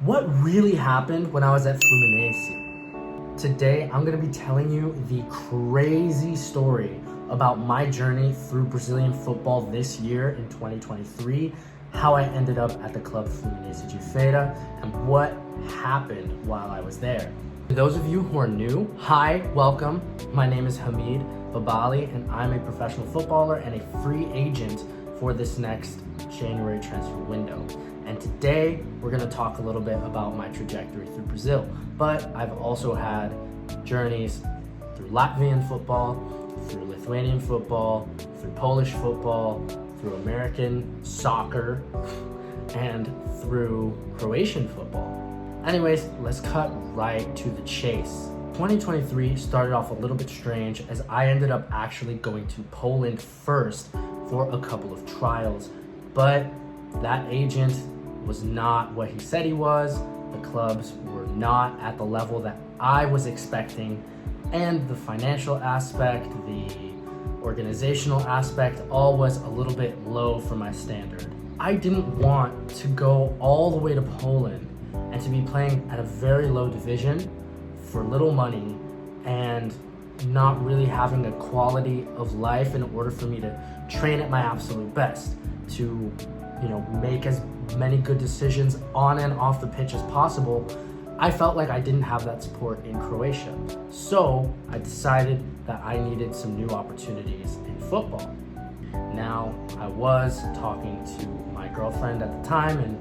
What really happened when I was at Fluminense? Today, I'm gonna be telling you the crazy story about my journey through Brazilian football this year in 2023, how I ended up at the club Fluminense de Feira, and what happened while I was there. For those of you who are new, hi, welcome. My name is Hamid Babali, and I'm a professional footballer and a free agent for this next January transfer window. And today, we're gonna talk a little bit about my trajectory through Brazil. But I've also had journeys through Latvian football, through Lithuanian football, through Polish football, through American soccer, and through Croatian football. Anyways, let's cut right to the chase. 2023 started off a little bit strange as I ended up actually going to Poland first for a couple of trials, but that agent was not what he said he was. The clubs were not at the level that I was expecting, and the financial aspect, the organizational aspect, all was a little bit low for my standard. I didn't want to go all the way to Poland and to be playing at a very low division for little money and not really having a quality of life in order for me to train at my absolute best, to make as many good decisions on and off the pitch as possible. I felt like I didn't have that support in Croatia. So I decided that I needed some new opportunities in football. Now, I was talking to my girlfriend at the time, and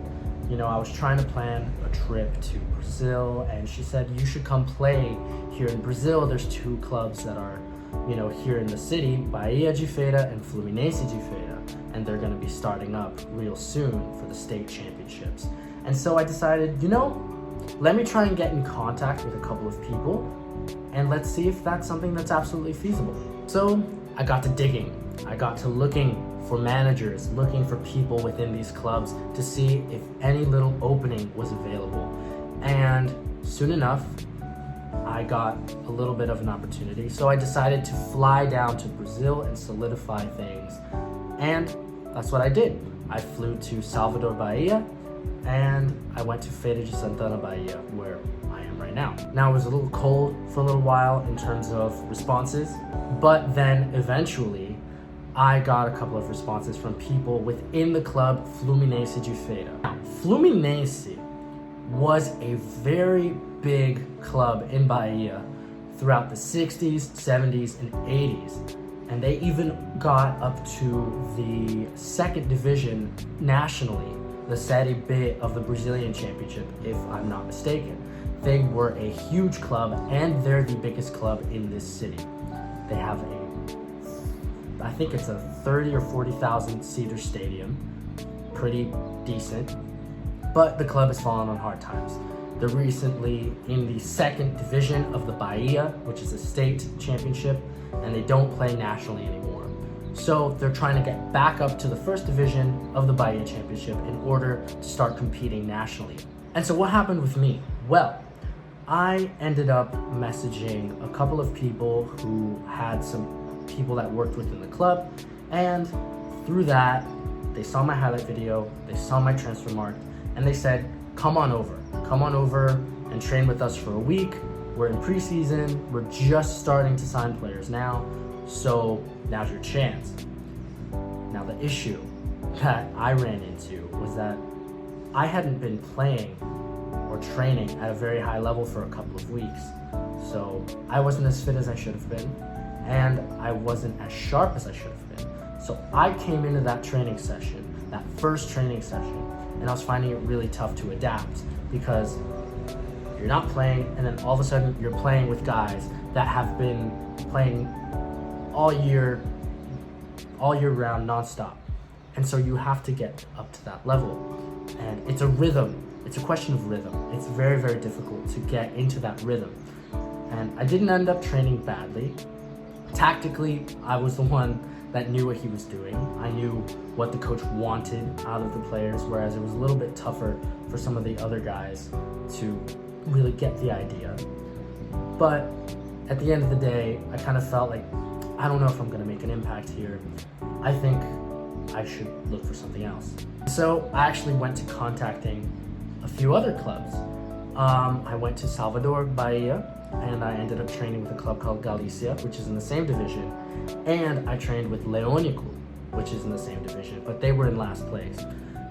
I was trying to plan a trip to Brazil, and she said, you should come play here in Brazil. There's two clubs that are here in the city, Bahia de Feira and Fluminense de Feira, and they're gonna be starting up real soon for the state championships. And so I decided, let me try and get in contact with a couple of people, and let's see if that's something that's absolutely feasible. So I got to digging. I got to looking for managers, looking for people within these clubs to see if any little opening was available. And soon enough, I got a little bit of an opportunity. So I decided to fly down to Brazil and solidify things. And that's what I did. I flew to Salvador, Bahia, and I went to Feira de Santana, Bahia, where I am right now. Now, it was a little cold for a little while in terms of responses, but then eventually I got a couple of responses from people within the club Fluminense de Feira. Now, Fluminense was a very big club in Bahia throughout the 60s, 70s, and 80s. And they even got up to the second division nationally, the Série B of the Brazilian Championship, if I'm not mistaken. They were a huge club, and they're the biggest club in this city. They have I think it's a 30 or 40,000 seater stadium, pretty decent, but the club has fallen on hard times. They're recently in the second division of the Bahia, which is a state championship, and they don't play nationally anymore. So they're trying to get back up to the first division of the Bahia Championship in order to start competing nationally. And so what happened with me? Well, I ended up messaging a couple of people who had some people that worked within the club, and through that, they saw my highlight video, they saw my transfer mark, and they said, come on over and train with us for a week. We're in preseason, we're just starting to sign players now, so now's your chance. Now, the issue that I ran into was that I hadn't been playing or training at a very high level for a couple of weeks. So I wasn't as fit as I should have been, and I wasn't as sharp as I should have been. So I came into that training session, that first training session, and I was finding it really tough to adapt because you're not playing, and then all of a sudden you're playing with guys that have been playing all year round, nonstop. And so you have to get up to that level. And it's a rhythm. It's a question of rhythm. It's very, very difficult to get into that rhythm. And I didn't end up training badly. Tactically, I was the one that knew what he was doing. I knew what the coach wanted out of the players, whereas it was a little bit tougher for some of the other guys to really get the idea. But at the end of the day, I kind of felt like, I don't know if I'm gonna make an impact here. I think I should look for something else. So I actually went to contacting a few other clubs. I went to Salvador Bahia, and I ended up training with a club called Galicia, which is in the same division, and I trained with Leonico, which is in the same division, but they were in last place.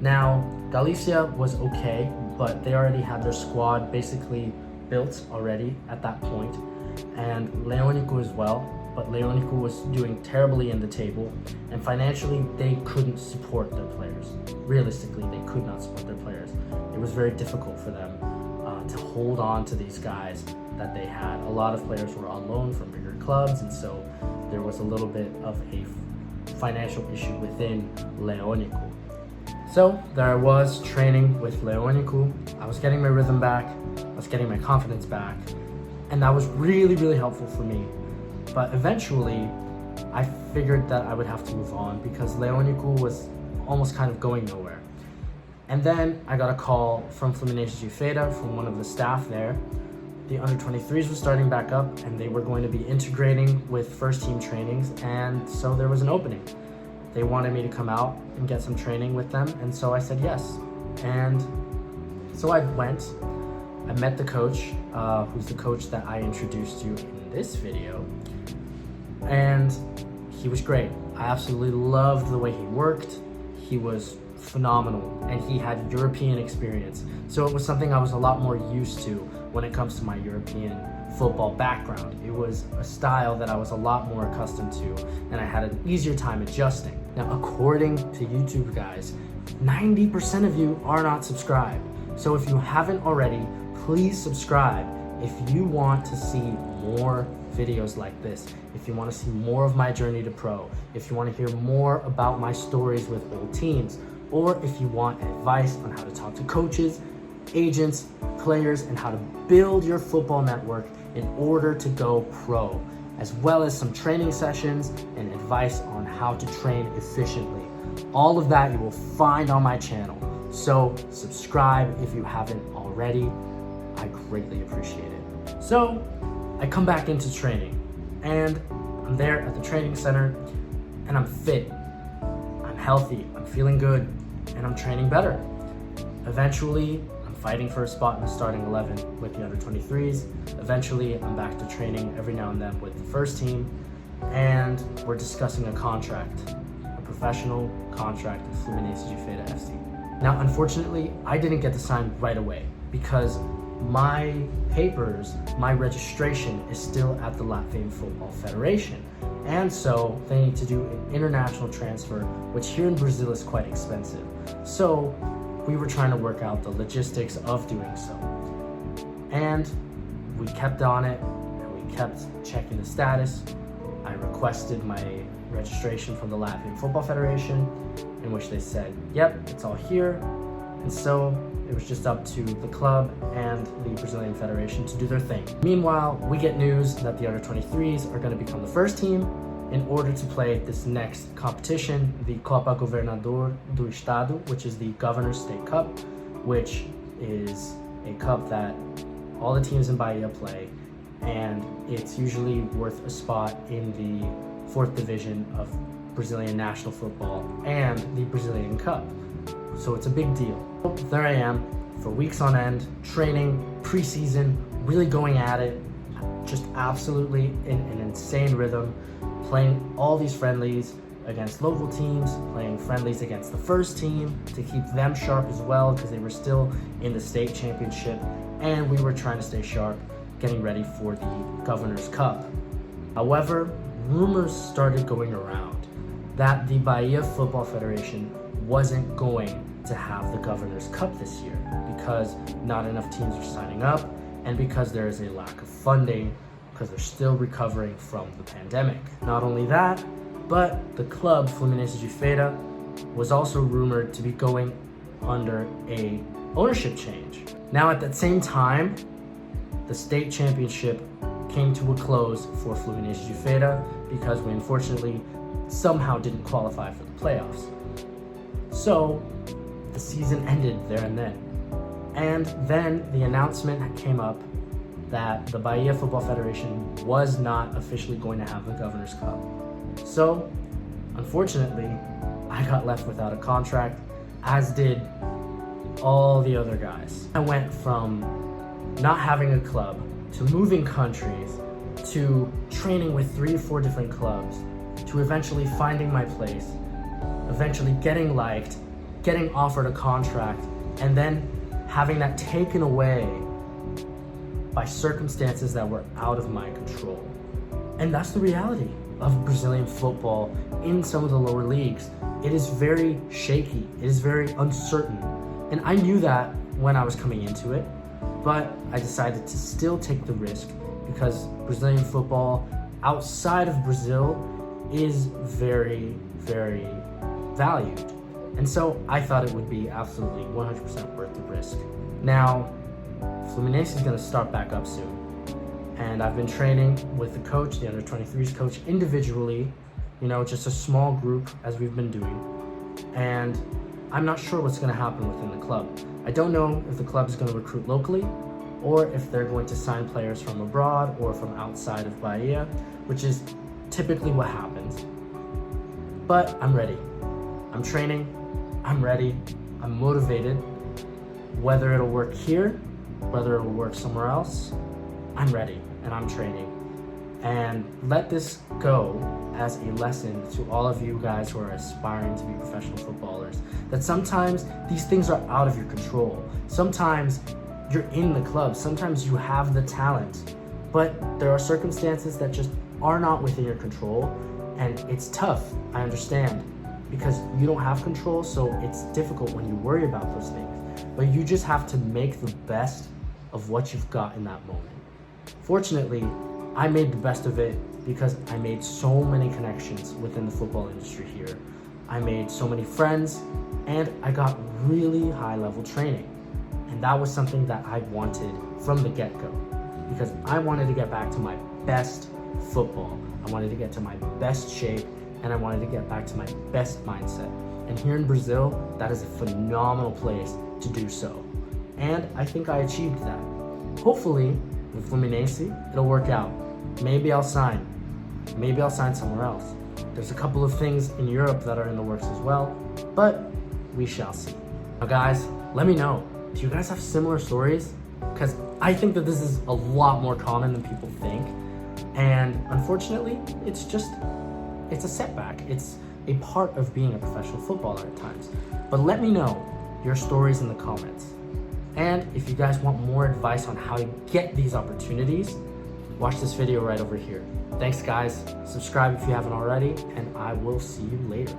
Now, Galicia was okay, but they already had their squad basically built already at that point, and Leonico as well, but Leonico was doing terribly in the table, and financially they couldn't support their players. Realistically, they could not support their players. It was very difficult for them to hold on to these guys that they had. A lot of players were on loan from bigger clubs, and so there was a little bit of a financial issue within Leonico. So there I was training with Leonico. I was getting my rhythm back, I was getting my confidence back, and that was really, really helpful for me. But eventually, I figured that I would have to move on because Leonico was almost kind of going nowhere. And then I got a call from Fluminense de Feira, from one of the staff there. The under-23s were starting back up, and they were going to be integrating with first-team trainings, and so there was an opening. They wanted me to come out and get some training with them, and so I said yes. And so I went. I met the coach, who's the coach that I introduced you in this video, and he was great. I absolutely loved the way he worked. He was phenomenal, and he had European experience, so it was something I was a lot more used to when it comes to my European football background. It was a style that I was a lot more accustomed to, and I had an easier time adjusting. Now, according to YouTube guys, 90% of you are not subscribed, so if you haven't already, please subscribe if you want to see more videos like this, if you want to see more of my journey to pro, if you want to hear more about my stories with old teams, or if you want advice on how to talk to coaches, agents, players, and how to build your football network in order to go pro, as well as some training sessions and advice on how to train efficiently. All of that you will find on my channel. So subscribe if you haven't already. I greatly appreciate it. So I come back into training, and I'm there at the training center, and I'm fit, I'm healthy, I'm feeling good, and I'm training better. Eventually, I'm fighting for a spot in the starting 11 with the under-23s. Eventually, I'm back to training every now and then with the first team, and we're discussing a contract, a professional contract with Fluminense de Feira FC. Now, unfortunately, I didn't get to sign right away because my papers, my registration is still at the Latvian Football Federation. And so they need to do an international transfer, which here in Brazil is quite expensive. So we were trying to work out the logistics of doing so. And we kept on it, and we kept checking the status. I requested my registration from the Latvian Football Federation, in which they said, yep, it's all here. And so it was just up to the club and the Brazilian Federation to do their thing. Meanwhile, we get news that the under-23s are going to become the first team in order to play this next competition, the Copa Governador do Estado, which is the Governor's State Cup, which is a cup that all the teams in Bahia play, and it's usually worth a spot in the 4th division of Brazilian national football and the Brazilian Cup. So it's a big deal. There I am for weeks on end, training, preseason, really going at it, just absolutely in an insane rhythm, playing all these friendlies against local teams, playing friendlies against the first team to keep them sharp as well because they were still in the state championship, and we were trying to stay sharp, getting ready for the Governor's Cup. However, rumors started going around that the Bahia Football Federation wasn't going to have the Governor's Cup this year because not enough teams are signing up, and because there is a lack of funding because they're still recovering from the pandemic. Not only that, but the club Fluminense de Feira was also rumored to be going under a ownership change. Now at that same time, the state championship came to a close for Fluminense de Feira because we unfortunately somehow didn't qualify for the playoffs. So the season ended there and then. And then the announcement came up that the Bahia Football Federation was not officially going to have the Governor's Cup. So, unfortunately, I got left without a contract, as did all the other guys. I went from not having a club to moving countries to training with 3 or 4 different clubs to eventually finding my place, eventually getting liked, getting offered a contract, and then having that taken away by circumstances that were out of my control. And that's the reality of Brazilian football in some of the lower leagues. It is very shaky, it is very uncertain. And I knew that when I was coming into it, but I decided to still take the risk because Brazilian football outside of Brazil is very, very valued. And so I thought it would be absolutely 100% worth the risk. Now, Fluminense is going to start back up soon. And I've been training with the coach, the under-23s coach, individually, just a small group as we've been doing. And I'm not sure what's going to happen within the club. I don't know if the club is going to recruit locally or if they're going to sign players from abroad or from outside of Bahia, which is typically what happens. But I'm ready. I'm training. I'm ready. I'm motivated. Whether it'll work here, whether it'll work somewhere else, I'm ready and I'm training. And let this go as a lesson to all of you guys who are aspiring to be professional footballers, that sometimes these things are out of your control. Sometimes you're in the club, sometimes you have the talent, but there are circumstances that just are not within your control, and it's tough, I understand, because you don't have control, so it's difficult when you worry about those things. But you just have to make the best of what you've got in that moment. Fortunately, I made the best of it because I made so many connections within the football industry here. I made so many friends, and I got really high-level training. And that was something that I wanted from the get-go, because I wanted to get back to my best football. I wanted to get to my best shape, and I wanted to get back to my best mindset. And here in Brazil, that is a phenomenal place to do so. And I think I achieved that. Hopefully, with Fluminense, it'll work out. Maybe I'll sign. Maybe I'll sign somewhere else. There's a couple of things in Europe that are in the works as well, but we shall see. Now guys, let me know. Do you guys have similar stories? Because I think that this is a lot more common than people think. And unfortunately, it's a setback. It's a part of being a professional footballer at times. But let me know your stories in the comments. And if you guys want more advice on how to get these opportunities, watch this video right over here. Thanks guys, subscribe if you haven't already, and I will see you later.